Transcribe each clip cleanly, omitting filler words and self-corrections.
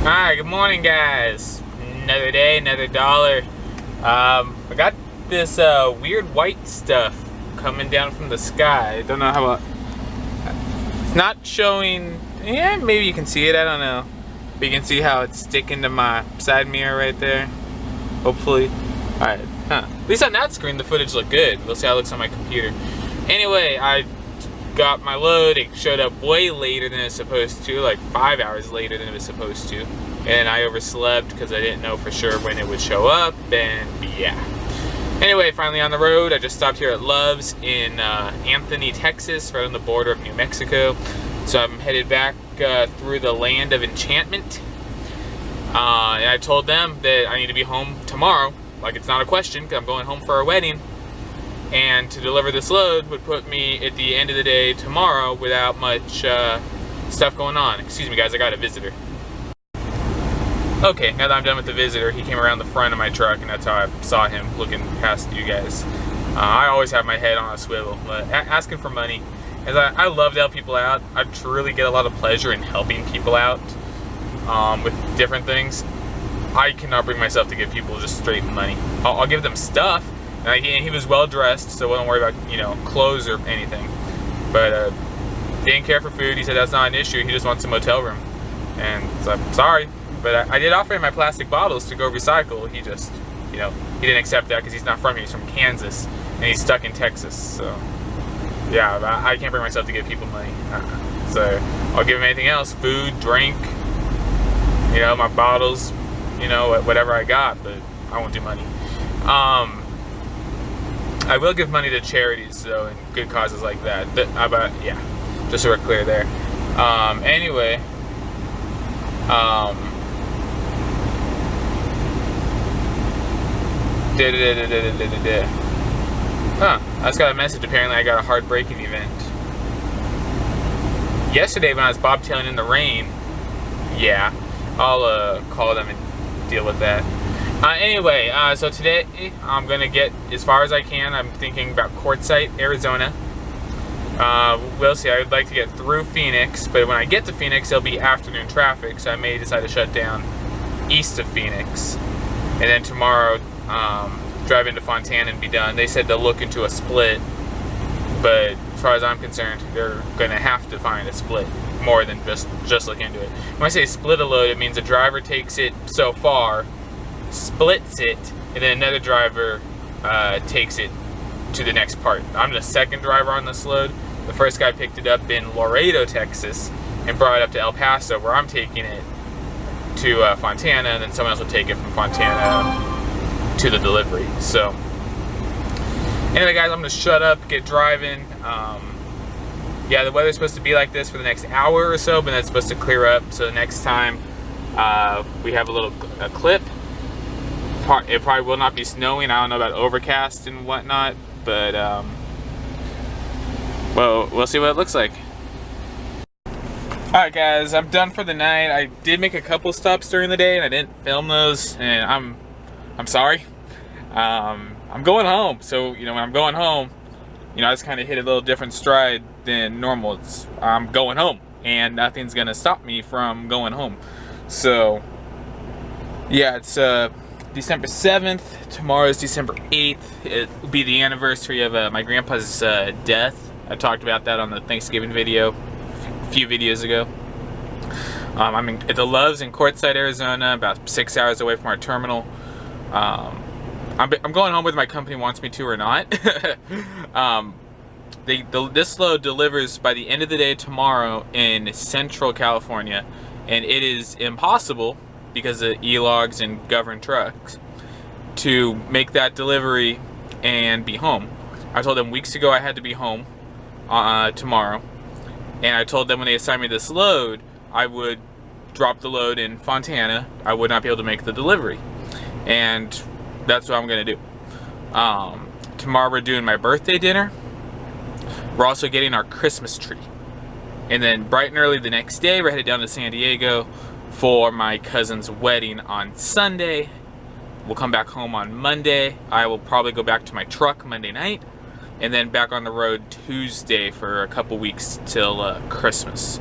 Alright, good morning guys. Another day, another dollar. I got this weird white stuff coming down from the sky. I don't know how it's not showing. Yeah, maybe you can see it, I don't know. But you can see how it's sticking to my side mirror right there. Hopefully. Alright, At least on that screen the footage looked good. We'll see how it looks on my computer. Anyway, I got my load. It showed up way later than it's supposed to, like 5 hours later than it was supposed to, and I overslept because I didn't know for sure when it would show up. And yeah, anyway, finally on the road. I just stopped here at Love's in Anthony, Texas, right on the border of New Mexico. So I'm headed back through the land of enchantment, and I told them that I need to be home tomorrow, like it's not a question, because I'm going home for a wedding. And to deliver this load would put me at the end of the day tomorrow without much stuff going on. Excuse me guys, I got a visitor. Okay, now that I'm done with the visitor, he came around the front of my truck and that's how I saw him looking past you guys. I always have my head on a swivel, but asking for money. As I love to help people out. I truly get a lot of pleasure in helping people out with different things. I cannot bring myself to give people just straight money. I'll give them stuff. And he was well dressed, so I wasn't worried about, you know, clothes or anything. But he didn't care for food. He said that's not an issue. He just wants a motel room. And so I'm sorry, but I did offer him my plastic bottles to go recycle. He just, you know, he didn't accept that because he's not from here. He's from Kansas, and he's stuck in Texas. So yeah, I can't bring myself to give people money. So I'll give him anything else: food, drink, you know, my bottles, you know, whatever I got. But I won't do money. I will give money to charities though, and good causes like that. But yeah, just so we're clear there. Anyway, I just got a message. Apparently, I got a hard braking event yesterday when I was bobtailing in the rain. Yeah, I'll call them and deal with that. Anyway, so today I'm gonna get as far as I can. I'm thinking about Quartzsite, Arizona. We'll see. I would like to get through Phoenix, but when I get to Phoenix, it'll be afternoon traffic, so I may decide to shut down east of Phoenix, and then tomorrow drive into Fontana and be done. They said they'll look into a split, but as far as I'm concerned, they're gonna have to find a split more than just look into it. When I say split a load, it means a driver takes it so far, splits it, and then another driver takes it to the next part. I'm the second driver on this load. The first guy picked it up in Laredo, Texas, and brought it up to El Paso, where I'm taking it to Fontana, and then someone else will take it from Fontana to the delivery. So anyway guys, I'm gonna shut up, get driving. Yeah, the weather's supposed to be like this for the next hour or so, but then it's supposed to clear up, so the next time we have a clip, it probably will not be snowing. I don't know about overcast and whatnot, but well, we'll see what it looks like. Alright guys, I'm done for the night. I did make a couple stops during the day and I didn't film those, and I'm sorry. I'm going home, so you know, when I'm going home, you know, I just kind of hit a little different stride than normal. I'm going home, and nothing's gonna stop me from going home. So yeah, it's December 7th. Tomorrow's December 8th. It'll be the anniversary of my grandpa's death. I talked about that on the Thanksgiving video a few videos ago. I'm at the Love's in Quartzsite, Arizona, about 6 hours away from our terminal. I'm going home whether my company wants me to or not. This load delivers by the end of the day tomorrow in Central California, and it is impossible, because of e-logs and governed trucks, to make that delivery and be home. I told them weeks ago I had to be home tomorrow, and I told them when they assigned me this load, I would drop the load in Fontana. I would not be able to make the delivery, and that's what I'm gonna do. Tomorrow we're doing my birthday dinner. We're also getting our Christmas tree, and then bright and early the next day we're headed down to San Diego for my cousin's wedding on Sunday. We'll come back home on Monday. I will probably go back to my truck Monday night, and then back on the road Tuesday for a couple weeks till Christmas.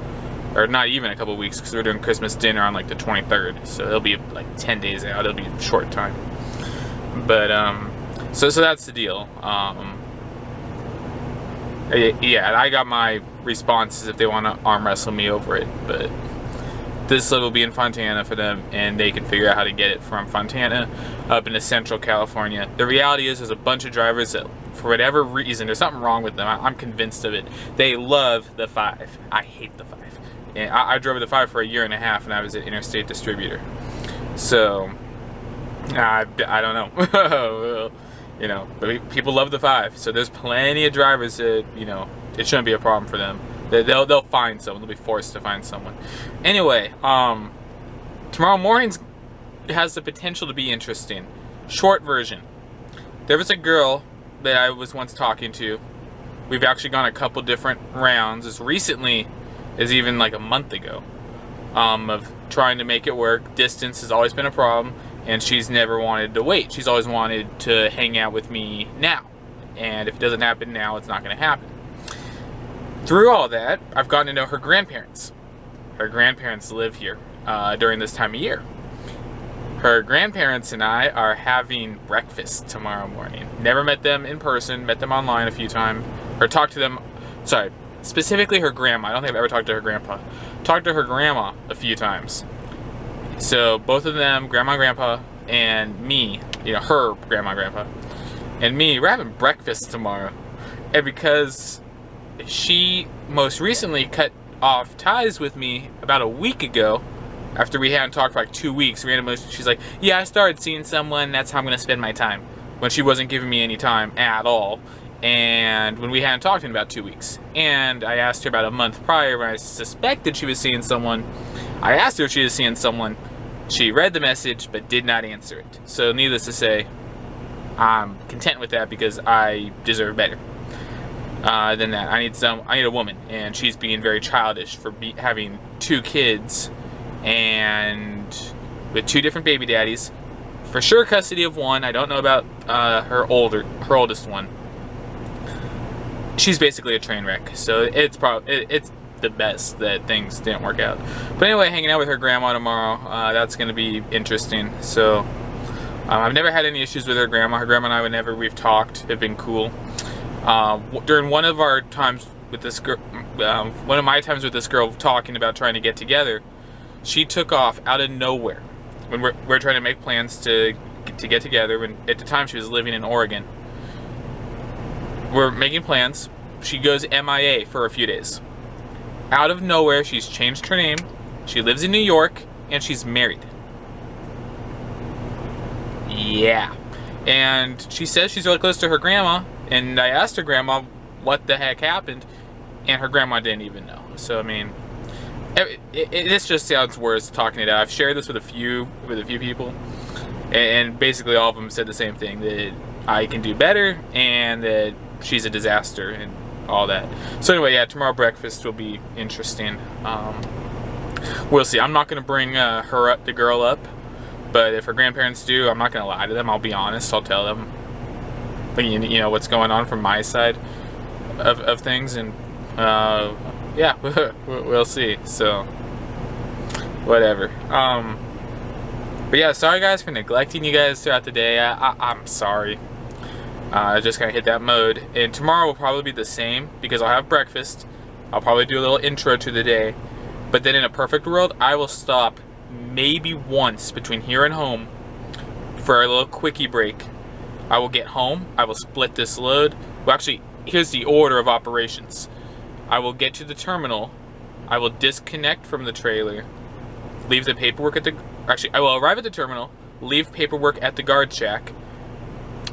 or not even a couple weeks, because we're doing Christmas dinner on like the 23rd, so it'll be like 10 days out. It'll be a short time. But so that's the deal. Yeah, I got my responses if they want to arm wrestle me over it, but this sled will be in Fontana for them, and they can figure out how to get it from Fontana up into Central California. The reality is there's a bunch of drivers that, for whatever reason, there's something wrong with them. I'm convinced of it. They love the 5. I hate the 5. And I drove the 5 for a year and a half, and I was an Interstate distributor. So, I don't know. You know, but people love the 5. So there's plenty of drivers that, you know, it shouldn't be a problem for them. They'll find someone. They'll be forced to find someone. Anyway, tomorrow morning has the potential to be interesting. Short version. There was a girl that I was once talking to. We've actually gone a couple different rounds as recently as even like a month ago of trying to make it work. Distance has always been a problem, and she's never wanted to wait. She's always wanted to hang out with me now, and if it doesn't happen now, it's not going to happen. Through all that, I've gotten to know her grandparents. Her grandparents live here during this time of year. Her grandparents and I are having breakfast tomorrow morning. Never met them in person, met them online a few times, or talked to them, sorry, specifically her grandma. I don't think I've ever talked to her grandpa. Talked to her grandma a few times. So both of them, grandma and grandpa, and me, you know, her grandma and grandpa, and me, we're having breakfast tomorrow. And because she most recently cut off ties with me about a week ago, after we hadn't talked for like 2 weeks, randomly she's like, yeah, I started seeing someone, that's how I'm going to spend my time. When she wasn't giving me any time at all. And when we hadn't talked in about 2 weeks. And I asked her about a month prior when I suspected she was seeing someone. I asked her if she was seeing someone. She read the message but did not answer it. So needless to say, I'm content with that because I deserve better than that. I need a woman, and she's being very childish for having 2 kids and with 2 different baby daddies. For sure custody of one. I don't know about her oldest one. She's basically a train wreck, so it's the best that things didn't work out. But anyway, hanging out with her grandma tomorrow, that's going to be interesting. So I've never had any issues with her grandma. Her grandma and I, whenever we've talked, have been cool. During one of our times with this girl, one of my times with this girl talking about trying to get together, she took off out of nowhere when we're trying to make plans to get together. When at the time she was living in Oregon. We're making plans. She goes MIA for a few days. Out of nowhere, she's changed her name. She lives in New York, and she's married. Yeah. And she says she's really close to her grandma, and I asked her grandma what the heck happened, and her grandma didn't even know. So, I mean, this just sounds worse talking it out. I've shared this with a few people, and basically all of them said the same thing, that I can do better, and that she's a disaster and all that. So anyway, yeah, tomorrow breakfast will be interesting. We'll see. I'm not going to bring the girl up, but if her grandparents do, I'm not going to lie to them. I'll be honest. I'll tell them, you know, what's going on from my side of things, and yeah, we'll see. So whatever. But yeah, sorry guys for neglecting you guys throughout the day. I'm sorry. I just kind of hit that mode, and tomorrow will probably be the same because I'll have breakfast. I'll probably do a little intro to the day, but then in a perfect world, I will stop maybe once between here and home for a little quickie break. I will get home. I will split this load. Well, actually, here's the order of operations. I will get to the terminal. I will disconnect from the trailer. Leave the paperwork at the... Actually, I will arrive at the terminal. Leave paperwork at the guard shack.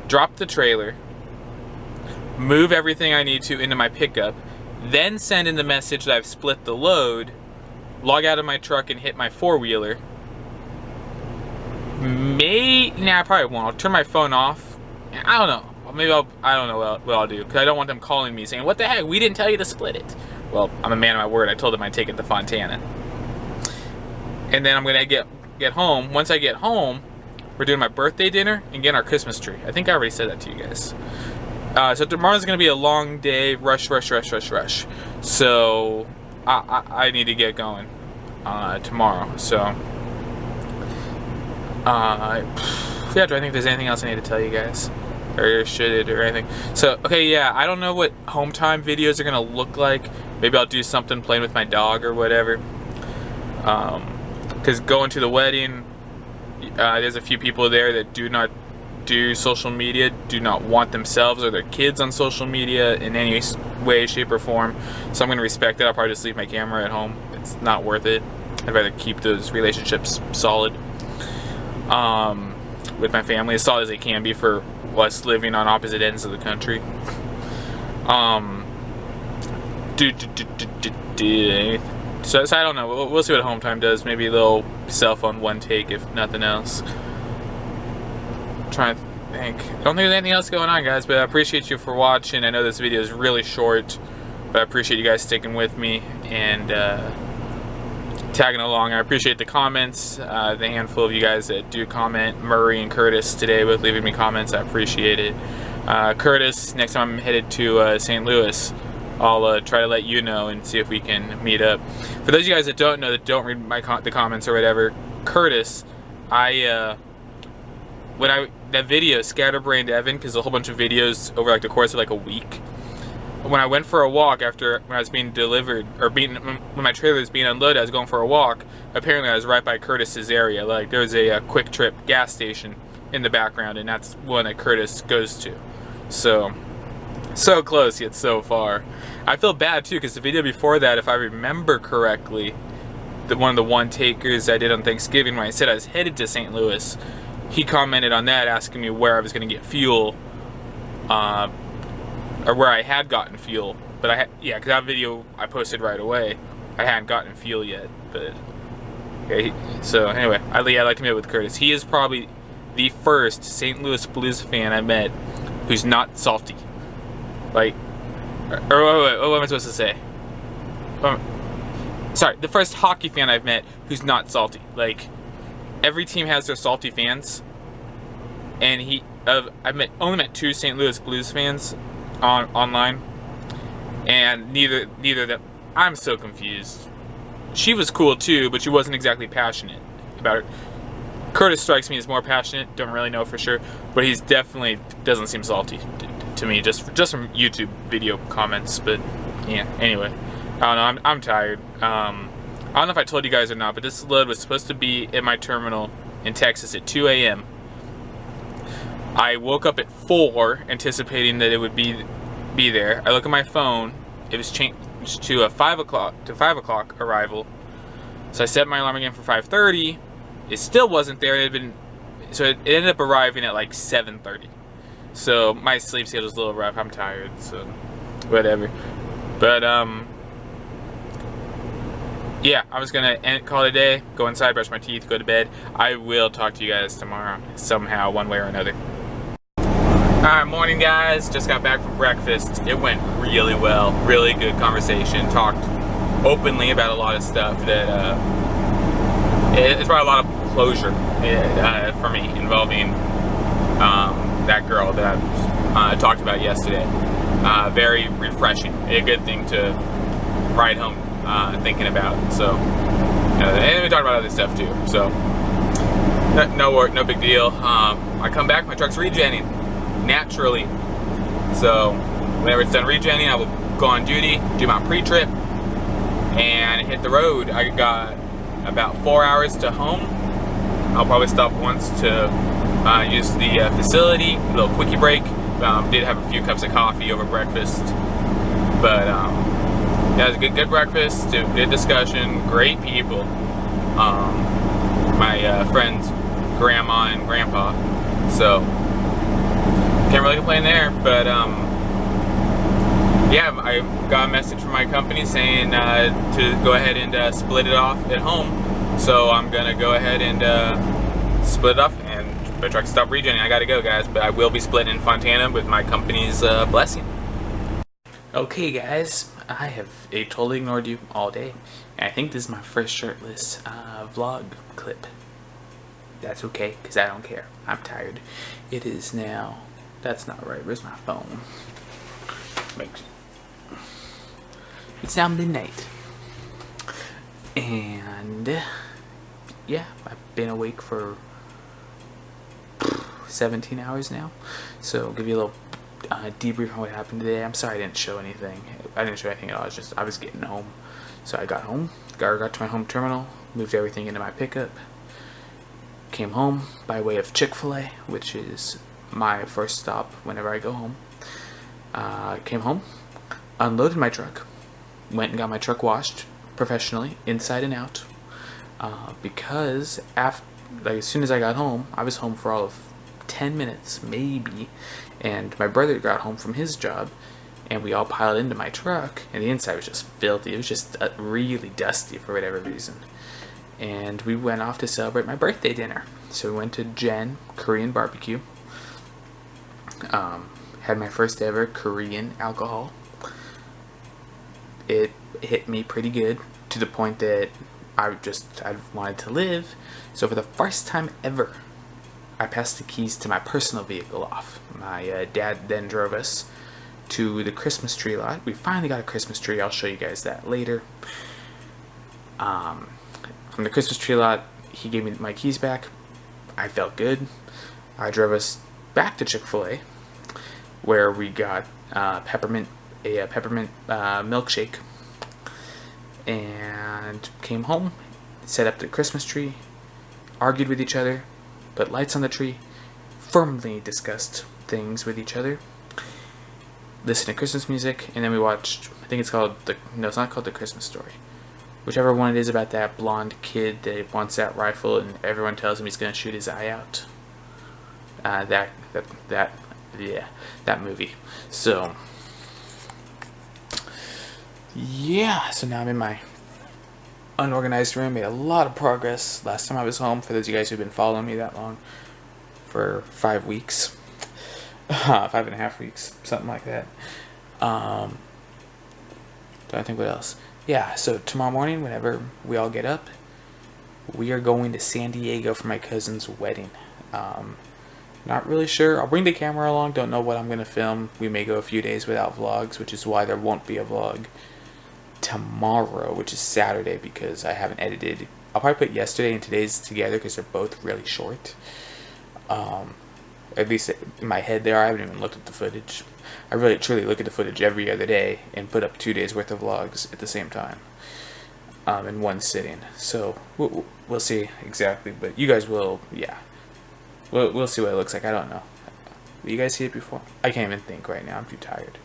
Drop the trailer, move everything I need to into my pickup, then send in the message that I've split the load, log out of my truck and hit my 4-wheeler. Nah, I probably won't. I'll turn my phone off. I don't know. Maybe I don't know what I'll do, because I don't want them calling me saying, what the heck, we didn't tell you to split it. Well, I'm a man of my word. I told them I'd take it to Fontana. And then I'm going to get home. Once I get home, we're doing my birthday dinner and getting our Christmas tree. I think I already said that to you guys. So tomorrow's going to be a long day, rush. So I need to get going tomorrow. So yeah, do I think there's anything else I need to tell you guys, or should it, or anything? So okay, yeah, I don't know what home time videos are gonna look like. Maybe I'll do something playing with my dog or whatever. Because going to the wedding, there's a few people there that do not do social media, do not want themselves or their kids on social media in any way, shape, or form. So I'm going to respect that. I'll probably just leave my camera at home. It's not worth it. I'd rather keep those relationships solid with my family, as solid as they can be for us living on opposite ends of the country. So I don't know. We'll see what home time does. Maybe a little cell phone one take, if nothing else. I'm trying to think. I don't think there's anything else going on, guys, but I appreciate you for watching. I know this video is really short, but I appreciate you guys sticking with me and tagging along. I appreciate the comments, the handful of you guys that do comment. Murray and Curtis today both leaving me comments. I appreciate it. Curtis, next time I'm headed to St. Louis, I'll try to let you know and see if we can meet up. For those of you guys that don't know, that don't read the comments or whatever, Curtis, that video, Scatterbrained Evan, because a whole bunch of videos over like the course of like a week. When I went for a walk when I was being delivered, or when my trailer was being unloaded, I was going for a walk. Apparently I was right by Curtis's area. Like there was a Quick Trip gas station in the background, and that's one that Curtis goes to. So close yet so far. I feel bad too, because the video before that, if I remember correctly, one of the one takers I did on Thanksgiving, when I said I was headed to St. Louis, he commented on that asking me where I was going to get fuel, or where I had gotten fuel. But yeah, because that video I posted right away, I hadn't gotten fuel yet. But okay, so anyway, I'd like to meet with Curtis. He is probably the first St. Louis Blues fan I met who's not salty. Like, or wait, what am I supposed to say? Sorry, the first hockey fan I've met who's not salty. Like, every team has their salty fans, and I've only met 2 St. Louis Blues fans online, and neither of them. I'm so confused. She was cool too, but she wasn't exactly passionate about it. Curtis strikes me as more passionate. Don't really know for sure, but he's definitely doesn't seem salty to me, just from YouTube video comments. But yeah, anyway, I don't know. I'm tired. I don't know if I told you guys or not, but this load was supposed to be at my terminal in Texas at 2 a.m. I woke up at 4, anticipating that it would be there. I look at my phone. It was changed to a 5 o'clock arrival. So I set my alarm again for 5:30. It still wasn't there. It ended up arriving at like 7:30. So my sleep schedule's a little rough. I'm tired, so whatever. But yeah, I was gonna call it a day, go inside, brush my teeth, go to bed. I will talk to you guys tomorrow, somehow, one way or another. Alright, morning guys. Just got back from breakfast. It went really well. Really good conversation. Talked openly about a lot of stuff that it's brought a lot of closure for me involving that girl that I talked about yesterday. Very refreshing. A good thing to ride home thinking about. So, and we talked about other stuff too. So, no work, no big deal. I come back, my truck's regenning naturally. So, whenever it's done regenning, I will go on duty, do my pre-trip, and hit the road. I got about 4 hours to home. I'll probably stop once to use the facility, a little quickie break. Did have a few cups of coffee over breakfast, but yeah, it was a good breakfast, good discussion, great people. My friend's grandma and grandpa, so can't really complain there. But yeah, I got a message from my company saying to go ahead and split it off at home. So I'm gonna go ahead and split it off, and my truck stop regenerating. I gotta go, guys, but I will be splitting in Fontana with my company's blessing. Okay, guys, I have totally ignored you all day. And I think this is my first shirtless vlog clip. That's okay, because I don't care. I'm tired. It is now. That's not right. Where's my phone? It's now midnight. And yeah, I've been awake for 17 hours now. So I'll give you a little debrief on what happened today. I'm sorry I didn't show anything. I didn't show anything at all. I was getting home. So I got home, got to my home terminal, moved everything into my pickup, came home by way of Chick-fil-A, which is my first stop whenever I go home. Came home, unloaded my truck, went and got my truck washed professionally, inside and out, because as soon as I got home, I was home for all of 10 minutes, maybe, and my brother got home from his job, and we all piled into my truck, and the inside was just filthy. It was just really dusty for whatever reason. And we went off to celebrate my birthday dinner. So we went to Jen Korean Barbecue. Had my first ever Korean alcohol. It hit me pretty good, to the point that I wanted to live. So for the first time ever, I passed the keys to my personal vehicle off. My dad then drove us to the Christmas tree lot. We finally got a Christmas tree. I'll show you guys that later. From the Christmas tree lot, he gave me my keys back. I felt good. I drove us back to Chick-fil-A, where we got a peppermint milkshake, and came home, set up the Christmas tree, argued with each other, put lights on the tree, firmly discussed things with each other, listened to Christmas music, and then we watched, I think it's called no, it's not called The Christmas Story. Whichever one it is about that blonde kid that wants that rifle and everyone tells him he's going to shoot his eye out. That movie. So, yeah, so now I'm in my unorganized room. Made a lot of progress last time I was home, for those of you guys who've been following me that long, for 5 weeks. 5.5 weeks, something like that. Trying to think what else. Yeah, so tomorrow morning, whenever we all get up, we are going to San Diego for my cousin's wedding. Not really sure. I'll bring the camera along. Don't know what I'm going to film. We may go a few days without vlogs, which is why there won't be a vlog tomorrow, which is Saturday, because I haven't edited. I'll probably put yesterday and today's together because they're both really short. At least in my head there. I haven't even looked at the footage. I really truly look at the footage every other day and put up 2 days worth of vlogs at the same time, in one sitting. So we'll see exactly, but you guys will, yeah. We'll see what it looks like. I don't know. Will you guys see it before? I can't even think right now. I'm too tired.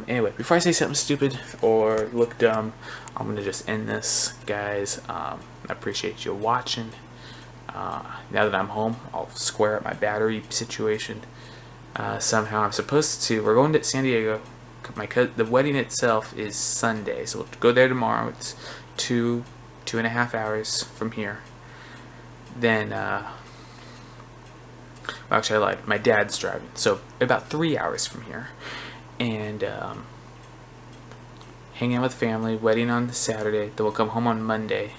Anyway, before I say something stupid or look dumb, I'm gonna just end this, guys. I appreciate you watching. Now that I'm home, I'll square up my battery situation. Somehow I'm supposed to. We're going to San Diego. The wedding itself is Sunday, so we'll go there tomorrow. It's 2.5 hours from here. Then, actually, I lied. My dad's driving, so about 3 hours from here. And hang out with family. Wedding on Saturday. Then we'll come home on Monday.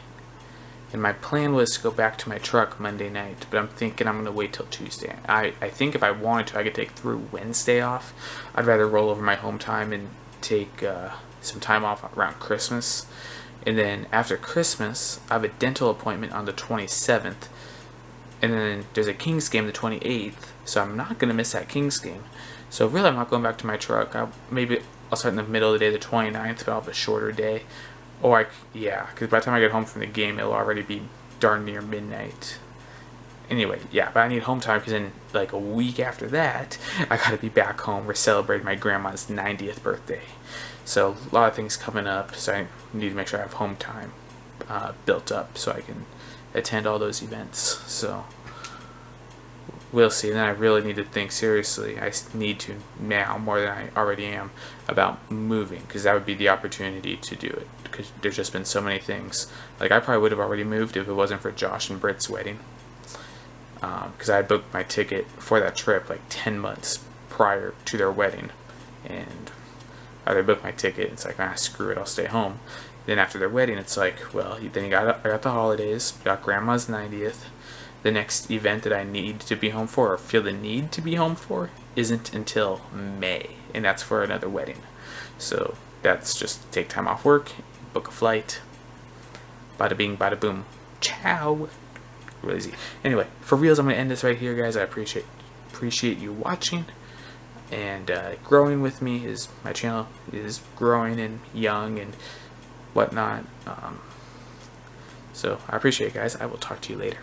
And my plan was to go back to my truck Monday night, but I'm thinking I'm going to wait till Tuesday. I think if I wanted to, I could take through Wednesday off. I'd rather roll over my home time and take some time off around Christmas. And then after Christmas, I have a dental appointment on the 27th. And then there's a Kings game the 28th, so I'm not going to miss that Kings game. So really, I'm not going back to my truck. Maybe I'll start in the middle of the day, the 29th, but I'll have a shorter day. Or, yeah, because by the time I get home from the game, it'll already be darn near midnight. Anyway, yeah, but I need home time because in, like, a week after that, I gotta be back home. We're celebrating my grandma's 90th birthday. So, a lot of things coming up, so I need to make sure I have home time built up so I can attend all those events. So, we'll see. And then I really need to think seriously. I need to now, more than I already am, about moving, because that would be the opportunity to do it. Because there's just been so many things. Like, I probably would have already moved if it wasn't for Josh and Britt's wedding. Because I had booked my ticket for that trip like 10 months prior to their wedding. And I booked my ticket. It's like, screw it, I'll stay home. Then after their wedding, it's like, well, then I got the holidays, got grandma's 90th. The next event that I need to be home for, or feel the need to be home for, isn't until May. And that's for another wedding. So that's just take time off work, book a flight, Bada bing, bada boom. Ciao. Really easy. Anyway, for reals, I'm gonna end this right here, guys. I appreciate you watching and growing with me. Is my channel is growing and young and whatnot. So I appreciate it, guys. I will talk to you later.